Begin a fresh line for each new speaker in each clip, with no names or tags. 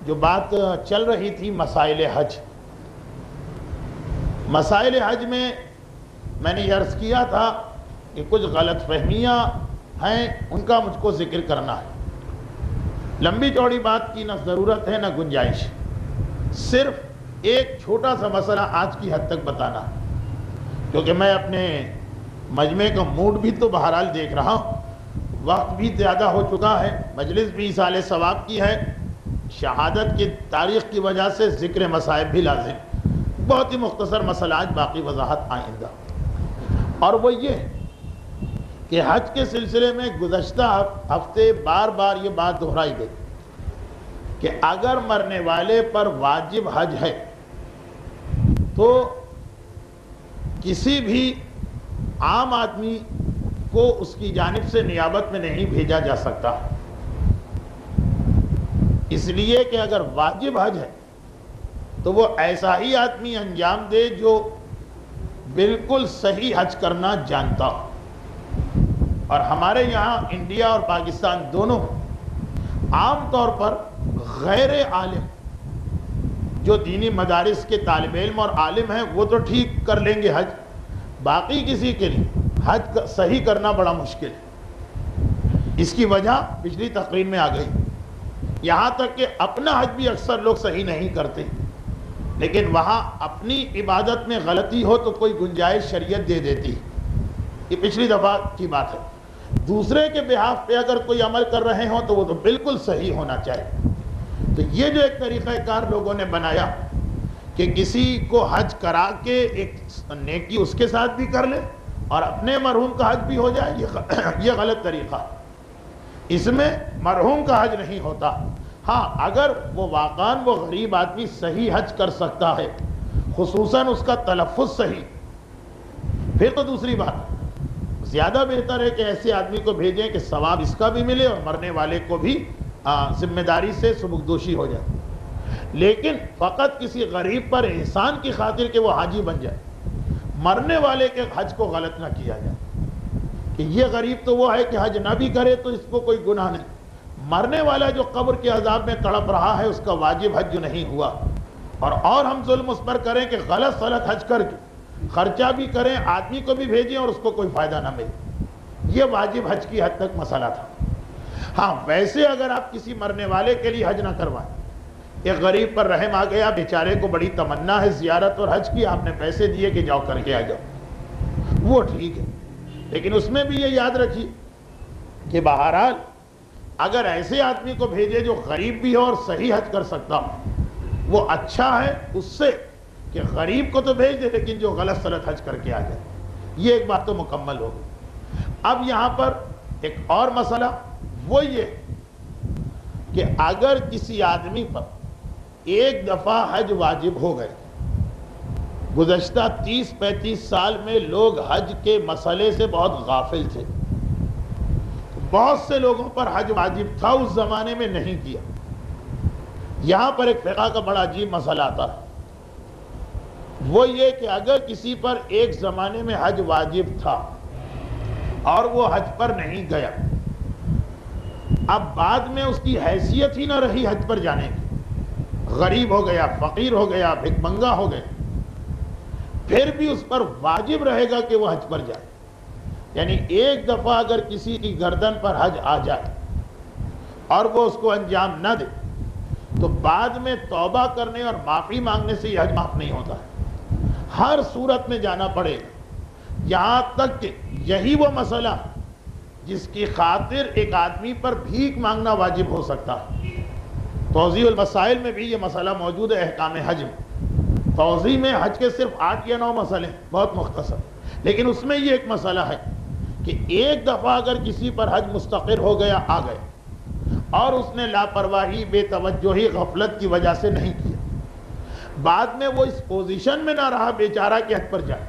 جو بات چل رہی تھی مسائل حج، مسائل حج میں نے یہ عرض کیا تھا کہ کچھ غلط فہمیاں ہیں، ان کا مجھ کو ذکر کرنا ہے۔ لمبی چوڑی بات کی نہ ضرورت ہے نہ گنجائش، صرف ایک چھوٹا سا مسئلہ آج کی حد تک بتانا ہے، کیونکہ میں اپنے مجمع کا موڈ بھی تو بہرحال دیکھ رہا ہوں، وقت بھی زیادہ ہو چکا ہے، مجلس بھی سال ثواب کی ہے، شہادت کی تاریخ کی وجہ سے ذکر مصائب بھی لازم، بہت ہی مختصر مسئلہ آج، باقی وضاحت آئندہ۔ اور وہ یہ کہ حج کے سلسلے میں گزشتہ ہفتے بار بار یہ بات دہرائی گئی کہ اگر مرنے والے پر واجب حج ہے تو کسی بھی عام آدمی کو اس کی جانب سے نیابت میں نہیں بھیجا جا سکتا، اس لیے کہ اگر واجب حج ہے تو وہ ایسا ہی آدمی انجام دے جو بالکل صحیح حج کرنا جانتا ہو۔ اور ہمارے یہاں انڈیا اور پاکستان دونوں عام طور پر غیر عالم جو دینی مدارس کے طالب علم اور عالم ہیں وہ تو ٹھیک کر لیں گے حج، باقی کسی کے لیے حج صحیح کرنا بڑا مشکل ہے۔ اس کی وجہ پچھلی تقریر میں آ گئی، یہاں تک کہ اپنا حج بھی اکثر لوگ صحیح نہیں کرتے، لیکن وہاں اپنی عبادت میں غلطی ہو تو کوئی گنجائش شریعت دے دیتی ہے، یہ پچھلی دفعہ کی بات ہے۔ دوسرے کے بہاف پہ اگر کوئی عمل کر رہے ہوں تو وہ تو بالکل صحیح ہونا چاہیے۔ تو یہ جو ایک طریقہ کار لوگوں نے بنایا کہ کسی کو حج کرا کے ایک نیکی اس کے ساتھ بھی کر لے اور اپنے مرحوم کا حج بھی ہو جائے، یہ غلط طریقہ ہے، اس میں مرحوم کا حج نہیں ہوتا۔ ہاں اگر وہ واقعاً وہ غریب آدمی صحیح حج کر سکتا ہے، خصوصاً اس کا تلفظ صحیح، پھر تو دوسری بات ہے، زیادہ بہتر ہے کہ ایسے آدمی کو بھیجیں کہ ثواب اس کا بھی ملے اور مرنے والے کو بھی ذمہ داری سے سبکدوشی ہو جائے۔ لیکن فقط کسی غریب پر احسان کی خاطر کہ وہ حاجی بن جائے، مرنے والے کے حج کو غلط نہ کیا جائے کہ یہ غریب تو وہ ہے کہ حج نہ بھی کرے تو اس کو کوئی گناہ نہیں، مرنے والا جو قبر کے عذاب میں تڑپ رہا ہے اس کا واجب حج جو نہیں ہوا، اور ہم ظلم اس پر کریں کہ غلط حج کر کے خرچہ بھی کریں، آدمی کو بھی بھیجیں اور اس کو کوئی فائدہ نہ ملے، یہ واجب حج کی حد تک مسئلہ تھا۔ ہاں ویسے اگر آپ کسی مرنے والے کے لیے حج نہ کروائیں، ایک غریب پر رحم آ گیا، بیچارے کو بڑی تمنا ہے زیارت اور حج کی، آپ نے پیسے دیے کہ جاؤ کر کے آ جاؤ، وہ ٹھیک ہے، لیکن اس میں بھی یہ یاد رکھیے کہ بہرحال اگر ایسے آدمی کو بھیجے جو غریب بھی ہو اور صحیح حج کر سکتا ہو، وہ اچھا ہے اس سے کہ غریب کو تو بھیج دے لیکن جو غلط حج کر کے آ جائے، یہ ایک بات تو مکمل ہوگی۔ اب یہاں پر ایک اور مسئلہ وہ یہ کہ اگر کسی آدمی پر ایک دفعہ حج واجب ہو گئے، گزشتہ 30-35 سال میں لوگ حج کے مسئلے سے بہت غافل تھے، بہت سے لوگوں پر حج واجب تھا اس زمانے میں نہیں کیا۔ یہاں پر ایک فقہ کا بڑا عجیب مسئلہ آتا ہے، وہ یہ کہ اگر کسی پر ایک زمانے میں حج واجب تھا اور وہ حج پر نہیں گیا، اب بعد میں اس کی حیثیت ہی نہ رہی حج پر جانے کی، غریب ہو گیا، فقیر ہو گیا، بھک منگا ہو گیا، پھر بھی اس پر واجب رہے گا کہ وہ حج پر جائے۔ یعنی ایک دفعہ اگر کسی کی گردن پر حج آ جائے اور وہ اس کو انجام نہ دے تو بعد میں توبہ کرنے اور معافی مانگنے سے یہ حج معاف نہیں ہوتا ہے، ہر صورت میں جانا پڑے گا، یہاں تک کہ یہی وہ مسئلہ جس کی خاطر ایک آدمی پر بھیک مانگنا واجب ہو سکتا ہے۔ توضیح المسائل میں بھی یہ مسئلہ موجود ہے، احکام حج میں۔ توضیح میں حج کے صرف 8 یا 9 مسئلے، بہت مختصر، لیکن اس میں یہ ایک مسئلہ ہے کہ ایک دفعہ اگر کسی پر حج مستقر ہو گیا، آ گیا، اور اس نے لاپرواہی، بے توجہی، غفلت کی وجہ سے نہیں کیا، بعد میں وہ اس پوزیشن میں نہ رہا بیچارہ کہ حج پر جائے،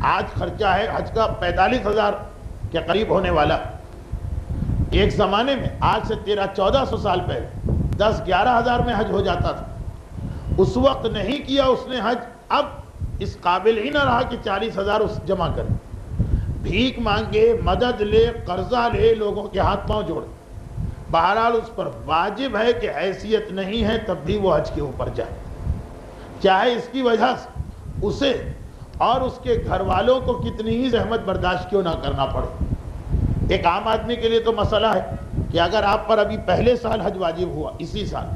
آج خرچہ ہے حج کا 45,000 کے قریب ہونے والا، ایک زمانے میں آج سے 1300-1400 سال پہلے 10-11 ہزار میں حج ہو جاتا تھا، اس وقت نہیں کیا اس نے حج، اب اس قابل ہی نہ رہا کہ 40,000 اس جمع کرے، بھیک مانگے، مدد لے، قرضہ لے، لوگوں کے ہاتھ پاؤں جوڑے، بہرحال اس پر واجب ہے کہ حیثیت نہیں ہے تب بھی وہ حج کے اوپر جائے، چاہے اس کی وجہ سے اسے اور اس کے گھر والوں کو کتنی ہی زحمت برداشت کیوں نہ کرنا پڑے۔ ایک عام آدمی کے لیے تو مسئلہ ہے کہ اگر آپ پر ابھی پہلے سال حج واجب ہوا اسی سال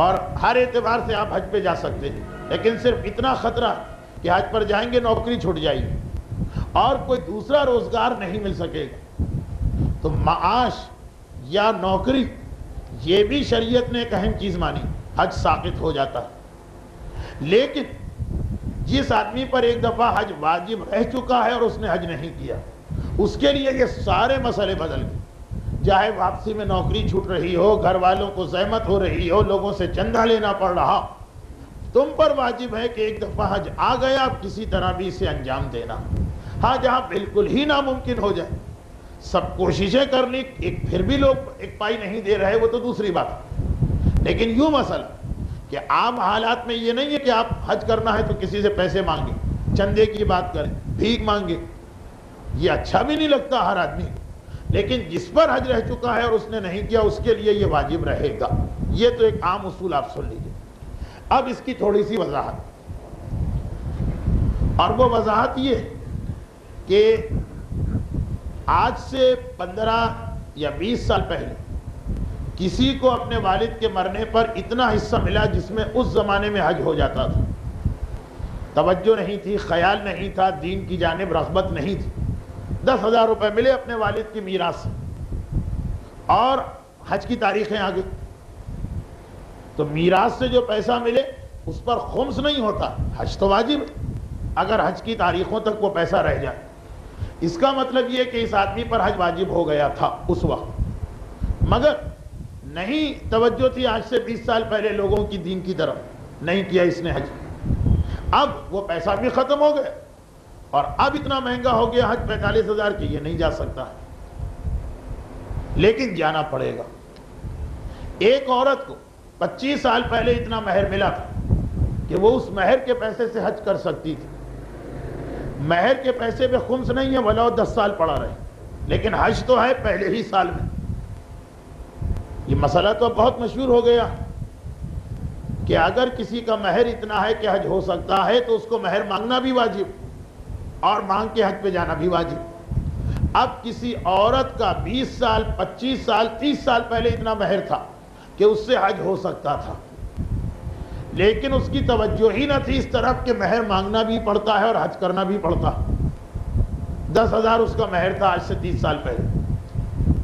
اور ہر اعتبار سے آپ حج پہ جا سکتے ہیں، لیکن صرف اتنا خطرہ کہ حج پر جائیں گے نوکری چھوٹ جائے گی اور کوئی دوسرا روزگار نہیں مل سکے گا، تو معاش یا نوکری یہ بھی شریعت نے ایک اہم چیز مانی، حج ساقط ہو جاتا ہے۔ لیکن جس آدمی پر ایک دفعہ حج واجب رہ چکا ہے اور اس نے حج نہیں کیا، اس کے لیے یہ سارے مسئلے بدل گئے، چاہے واپسی میں نوکری چھوٹ رہی ہو، گھر والوں کو زحمت ہو رہی ہو، لوگوں سے چندہ لینا پڑ رہا، تم پر واجب ہے کہ ایک دفعہ حج آ گیا، اب کسی طرح بھی اسے انجام دینا۔ ہاں جہاں بالکل ہی ناممکن ہو جائے، سب کوششیں کر لی، پھر بھی لوگ ایک پائی نہیں دے رہے، وہ تو دوسری بات ہے، لیکن یوں مسئلہ کہ عام حالات میں یہ نہیں ہے کہ آپ حج کرنا ہے تو کسی سے پیسے مانگیں، چندے کی بات کریں، بھیک مانگیں، یہ اچھا بھی نہیں لگتا ہر آدمی، لیکن جس پر حج رہ چکا ہے اور اس نے نہیں کیا اس کے لیے یہ واجب رہے گا۔ یہ تو ایک عام اصول آپ سن لیجئے۔ اب اس کی تھوڑی سی وضاحت، اور وہ وضاحت یہ کہ آج سے 15 یا 20 سال پہلے کسی کو اپنے والد کے مرنے پر اتنا حصہ ملا جس میں اس زمانے میں حج ہو جاتا تھا، توجہ نہیں تھی، خیال نہیں تھا، دین کی جانب رغبت نہیں تھی، 10,000 روپے ملے اپنے والد کی میراث سے اور حج کی تاریخیں آ گئی، تو میراث سے جو پیسہ ملے اس پر خمس نہیں ہوتا، حج تو واجب ہے اگر حج کی تاریخوں تک وہ پیسہ رہ جائے۔ اس کا مطلب یہ کہ اس آدمی پر حج واجب ہو گیا تھا اس وقت، مگر نہیں توجہ تھی آج سے 20 سال پہلے لوگوں کی دین کی طرف، نہیں کیا اس نے حج، اب وہ پیسہ بھی ختم ہو گیا اور اب اتنا مہنگا ہو گیا حج 45,000 کی، یہ نہیں جا سکتا، لیکن جانا پڑے گا۔ ایک عورت کو 25 سال پہلے اتنا مہر ملا تھا کہ وہ اس مہر کے پیسے سے حج کر سکتی تھی، مہر کے پیسے پہ خمس نہیں ہے بھلا 10 سال پڑا رہے، لیکن حج تو ہے پہلے ہی سال میں۔ یہ مسئلہ تو بہت مشہور ہو گیا کہ اگر کسی کا مہر اتنا ہے کہ حج ہو سکتا ہے تو اس کو مہر مانگنا بھی واجب اور مانگ کے حج پہ جانا بھی واجب۔ اب کسی عورت کا 20 سال 25 سال 30 سال پہلے اتنا مہر تھا کہ اس سے حج ہو سکتا تھا، لیکن اس کی توجہ ہی نہ تھی اس طرف کہ مہر مانگنا بھی پڑتا ہے اور حج کرنا بھی پڑتا۔ 10,000 اس کا مہر تھا آج سے 30 سال پہلے۔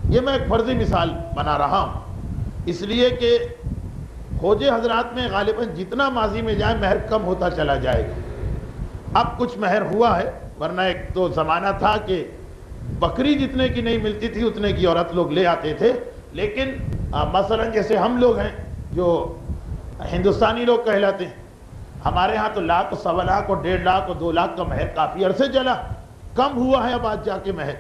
یہ میں ایک فرضی مثال بنا رہا ہوں اس لیے کہ خوجے حضرات میں غالباً جتنا ماضی میں جائیں مہر کم ہوتا چلا جائے گا۔ اب کچھ مہر ہوا ہے، ورنہ ایک تو زمانہ تھا کہ بکری جتنے کی نہیں ملتی تھی اتنے کی عورت لوگ لے آتے تھے، لیکن مثلا جیسے ہم لوگ ہیں جو ہندوستانی لوگ کہلاتے ہیں، ہمارے ہاں تو لاکھ 1.25 لاکھ اور 1.5 لاکھ اور 2 لاکھ کا مہر کافی عرصے چلا، کم ہوا ہے اب آج جا کے مہر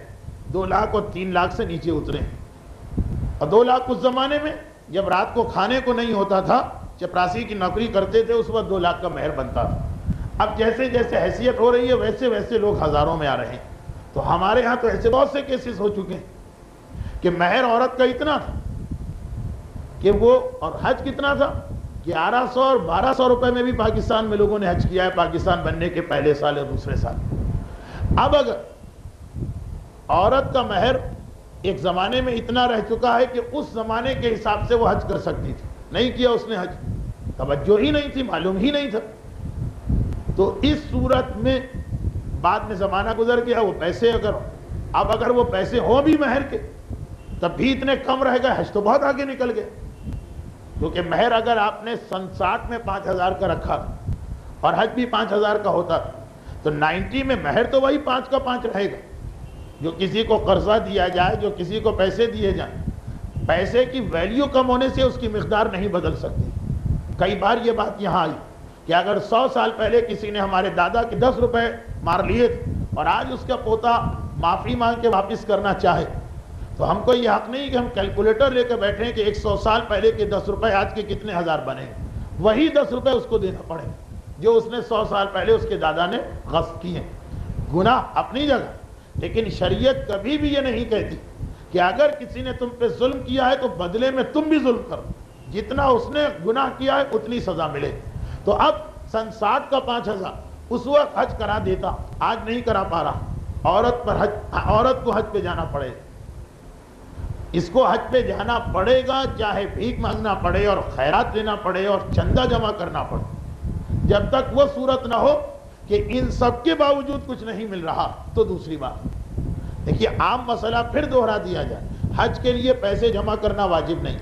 2 لاکھ اور 3 لاکھ سے نیچے اترے ہیں، اور 2 لاکھ اس زمانے میں جب رات کو کھانے کو نہیں ہوتا تھا، چپراسی کی نوکری کرتے تھے، اس وقت 2 لاکھ کا مہر بنتا تھا۔ اب جیسے جیسے حیثیت ہو رہی ہے ویسے ویسے لوگ ہزاروں میں آ رہے ہیں، تو ہمارے ہاں تو ایسے بہت سے کیسز ہو چکے ہیں کہ مہر عورت کا اتنا تھا کہ وہ، اور حج کتنا تھا، 1100 اور 1200 روپے میں بھی پاکستان میں لوگوں نے حج کیا ہے، پاکستان بننے کے پہلے سال اور دوسرے سال۔ اب اگر عورت کا مہر ایک زمانے میں اتنا رہ چکا ہے کہ اس زمانے کے حساب سے وہ حج کر سکتی تھی، نہیں کیا اس نے حج، توجہ ہی نہیں تھی، معلوم ہی نہیں تھا، تو اس صورت میں بعد میں زمانہ گزر گیا، وہ پیسے اگر وہ پیسے ہوں بھی مہر کے تب بھی اتنے کم رہ گئے، حج تو بہت آگے نکل گئے، کیونکہ مہر اگر آپ نے سن 60 میں 5,000 کا رکھا اور حج بھی 5,000 کا ہوتا تو 90 میں مہر تو وہی 5 کا 5 رہے گا۔ جو کسی کو قرضہ دیا جائے، جو کسی کو پیسے دیے جائیں، پیسے کی ویلیو کم ہونے سے اس کی مقدار نہیں بدل سکتی۔ کئی بار یہ بات یہاں آئی کہ اگر 100 سال پہلے کسی نے ہمارے دادا کے 10 روپے مار لیے تھے اور آج اس کا پوتا معافی مانگ کے واپس کرنا چاہے تو ہم کو یہ حق نہیں کہ ہم کیلکولیٹر لے کے بیٹھیں کہ 100 سال پہلے کے 10 روپے آج کے کتنے ہزار بنے، وہی 10 روپے اس کو دینا پڑے جو اس نے 100 سال پہلے اس کے دادا نے غصب کیے۔ گناہ اپنی جگہ، لیکن شریعت کبھی بھی یہ نہیں کہتی کہ اگر کسی نے تم پہ ظلم کیا ہے تو بدلے میں تم بھی ظلم کرو، جتنا اس نے گناہ کیا ہے اتنی سزا ملے۔ تو اب سن 60 کا 5000 اس وقت حج کرا دیتا، آج نہیں کرا پا رہا۔ عورت کو حج پہ جانا پڑے، اس کو حج پہ جانا پڑے گا، چاہے بھیک مانگنا پڑے اور خیرات لینا پڑے اور چندہ جمع کرنا پڑے، جب تک وہ صورت نہ ہو کہ ان سب کے باوجود کچھ نہیں مل رہا تو دوسری بات۔ دیکھیے عام مسئلہ پھر دوہرا دیا جائے، حج کے لیے پیسے جمع کرنا واجب نہیں،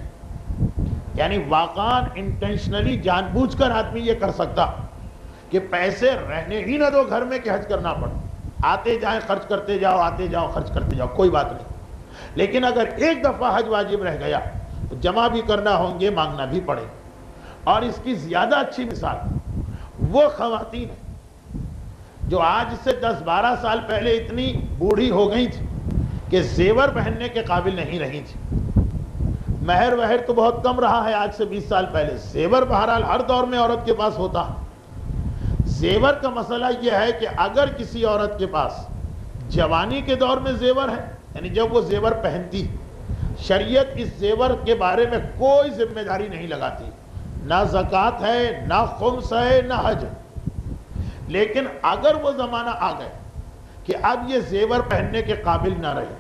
یعنی واقعاً انٹینشنلی جان بوجھ کر آدمی یہ کر سکتا کہ پیسے رہنے ہی نہ دو گھر میں کہ حج کرنا پڑے، آتے جائیں خرچ کرتے جاؤ، آتے جاؤ خرچ کرتے جاؤ، کوئی بات نہیں۔ لیکن اگر ایک دفعہ حج واجب رہ گیا تو جمع بھی کرنا ہوں گے، مانگنا بھی پڑے۔ اور اس کی زیادہ اچھی مثال وہ خواتین ہیں جو آج سے 10-12 سال پہلے اتنی بوڑھی ہو گئی تھی کہ زیور پہننے کے قابل نہیں رہی تھی۔ مہر وہر تو بہت کم رہا ہے آج سے 20 سال پہلے، زیور بہرحال ہر دور میں عورت کے پاس ہوتا۔ زیور کا مسئلہ یہ ہے کہ اگر کسی عورت کے پاس جوانی کے دور میں زیور ہے، یعنی جب وہ زیور پہنتی، شریعت اس زیور کے بارے میں کوئی ذمہ داری نہیں لگاتی، نہ زکوٰۃ ہے، نہ خمس ہے، نہ حج ہے۔ لیکن اگر وہ زمانہ آ گئے کہ اب یہ زیور پہننے کے قابل نہ رہے،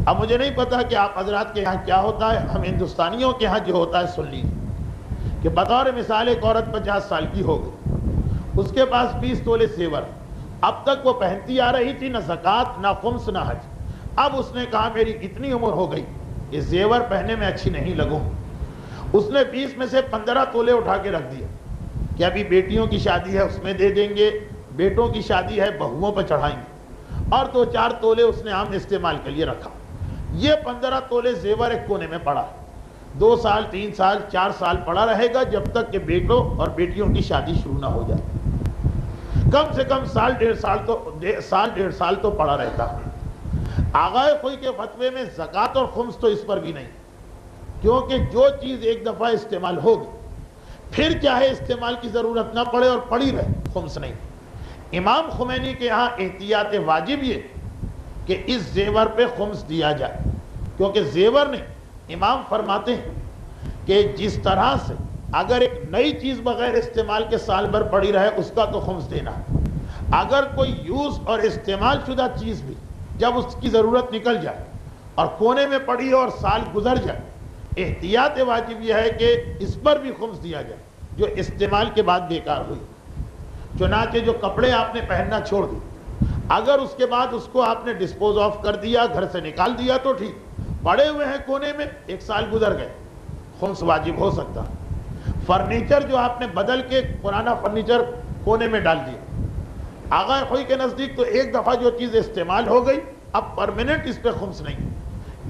اب مجھے نہیں پتا کہ آپ حضرات کے یہاں کیا ہوتا ہے، ہم ہندوستانیوں کے یہاں جو ہوتا ہے سن لیجیے کہ بطور مثال ایک عورت 50 سال کی ہو گئی، اس کے پاس 20 تولے زیور، اب تک وہ پہنتی آ رہی تھی، نہ زکوٰۃ نہ خمس نہ حج۔ اب اس نے کہا میری اتنی عمر ہو گئی، یہ زیور پہننے میں اچھی نہیں لگوں، اس نے 20 میں سے 15 تولے اٹھا کے رکھ دیا کہ ابھی بیٹیوں کی شادی ہے اس میں دے دیں گے، بیٹوں کی شادی ہے بہوؤں پہ چڑھائیں گے، اور 2-4 تولے اس نے عام استعمال کے لیے رکھا۔ یہ 15 تولے زیور ایک کونے میں پڑا، 2 سال 3 سال 4 سال پڑا رہے گا جب تک کہ بیٹوں اور بیٹیوں کی شادی شروع نہ ہو جائے، کم سے کم سال ڈیڑھ سال تو پڑا رہتا۔ آغائے خوئی کے فتوے میں زکوٰۃ اور خمس تو اس پر بھی نہیں، کیونکہ جو چیز ایک دفعہ استعمال ہوگی پھر چاہے استعمال کی ضرورت نہ پڑے اور پڑی رہے، خمس نہیں۔ امام خمینی کے ہاں احتیاط واجب یہ کہ اس زیور پہ خمس دیا جائے، کیونکہ زیور نہیں، امام فرماتے ہیں کہ جس طرح سے اگر ایک نئی چیز بغیر استعمال کے سال بھر پڑی رہے اس کا تو خمس دینا، اگر کوئی یوز اور استعمال شدہ چیز بھی جب اس کی ضرورت نکل جائے اور کونے میں پڑی اور سال گزر جائے، احتیاط واجب یہ ہے کہ اس پر بھی خمس دیا جائے جو استعمال کے بعد بیکار ہوئی۔ چنانچہ جو کپڑے آپ نے پہننا چھوڑ دی، اگر اس کے بعد اس کو آپ نے ڈسپوز آف کر دیا، گھر سے نکال دیا تو ٹھیک، پڑے ہوئے ہیں کونے میں، 1 سال گزر گئے، خمس واجب ہو سکتا۔ فرنیچر جو آپ نے بدل کے پرانا فرنیچر کونے میں ڈال دیا، آغا خوئی کے نزدیک تو ایک دفعہ جو چیز استعمال ہو گئی اب پرماننٹ اس پہ خمس نہیں۔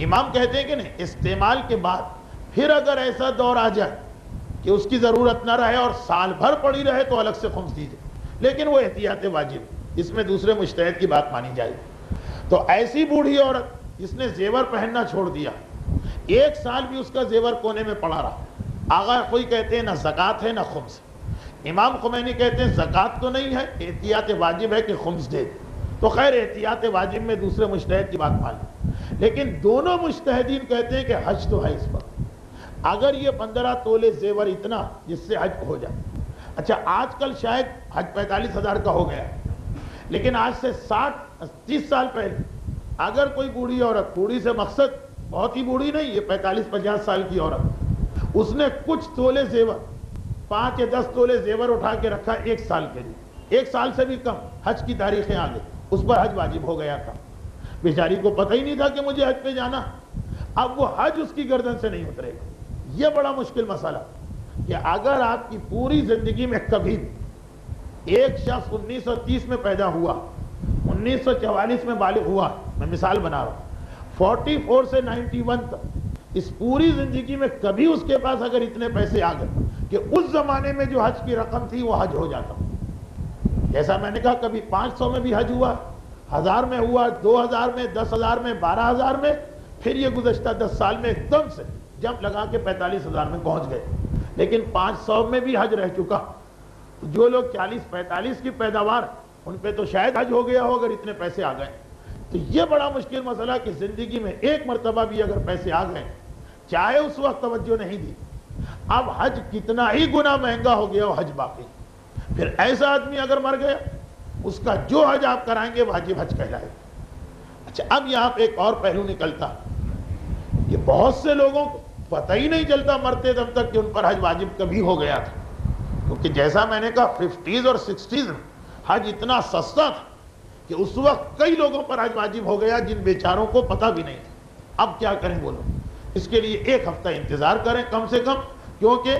امام کہتے ہیں کہ نہیں، استعمال کے بعد پھر اگر ایسا دور آ جائے کہ اس کی ضرورت نہ رہے اور سال بھر پڑی رہے تو الگ سے خمس دیجئے، لیکن وہ احتیاط واجب، اس میں دوسرے مجتہد کی بات مانی جائے۔ تو ایسی بوڑھی عورت جس نے زیور پہننا چھوڑ دیا، 1 سال بھی اس کا زیور کونے میں پڑا رہا، آغا خوئی کہتے ہیں نہ زکوٰۃ ہے نہ خمس۔ امام خمینی کہتے ہیں زکوٰۃ تو نہیں ہے، احتیاط واجب ہے کہ خمس دے۔ تو خیر احتیاط واجب میں دوسرے مجتہد کی بات مانی، لیکن دونوں مجتہدین کہتے ہیں کہ حج تو ہے اس پر، اگر یہ 15 تولے زیور اتنا جس سے حج ہو جائے۔ اچھا آج کل شاید حج 45,000 کا ہو گیا، لیکن آج سے 30 سال پہلے اگر کوئی بوڑھی عورت، بوڑھی سے مقصد بہت ہی بوڑھی نہیں، یہ 45-50 سال کی عورت، اس نے کچھ تولے زیور، 5 یا 10 تولے زیور اٹھا کے رکھا 1 سال کے لیے، 1 سال سے بھی کم، حج کی تاریخیں آ گئی، اس پر حج واجب ہو گیا تھا، بیچاری کو پتہ ہی نہیں تھا کہ مجھے حج پہ جانا، اب وہ حج اس کی گردن سے نہیں اترے گا۔ یہ بڑا مشکل مسئلہ کہ اگر آپ کی پوری زندگی میں کبھی بھی ایک شخص 1930 میں پیدا ہوا، 1944 میں بالغ ہوا، میں مثال بنا رہا ہوں، 44 سے 91 تک اس پوری زندگی میں کبھی اس کے پاس اگر اتنے پیسے آ گئے کہ اس زمانے میں جو حج کی رقم تھی وہ حج ہو جاتا، جیسا میں نے کہا کبھی 500 میں بھی حج ہوا، 1000 میں ہوا، 2000 میں، 10,000 میں، 12,000 میں، پھر یہ گزشتہ 10 سال میں ایک دم سے جمپ لگا کے 45,000 میں پہنچ گئے، لیکن 500 میں بھی حج رہ چکا۔ جو لوگ 40-45 کی پیداوار، ان پہ تو شاید حج ہو گیا ہو اگر اتنے پیسے آ گئے۔ تو یہ بڑا مشکل مسئلہ کہ زندگی میں ایک مرتبہ بھی اگر پیسے آ گئے، چاہے اس وقت توجہ نہیں دی، اب حج کتنا ہی گنا مہنگا ہو گیا وہ حج باقی. پھر ایسا آدمی اگر مر گیا، اس کا جو حج آپ کرائیں گے واجب حج کہلائے. اچھا، اب یہاں پہ ایک اور پہلو نکلتا کہ بہت سے لوگوں کو پتہ ہی نہیں چلتا مرتے دم تک کہ ان پر حج واجب کبھی ہو گیا تھا. کیونکہ جیسا میں نے کہا 50s اور 60s میں حج اتنا سستا تھا کہ اس وقت کئی لوگوں پر حج واجب ہو گیا جن بیچاروں کو پتہ بھی نہیں تھا. اب کیا کریں بولو؟ اس کے لیے ایک ہفتہ انتظار کریں کم سے کم، کیونکہ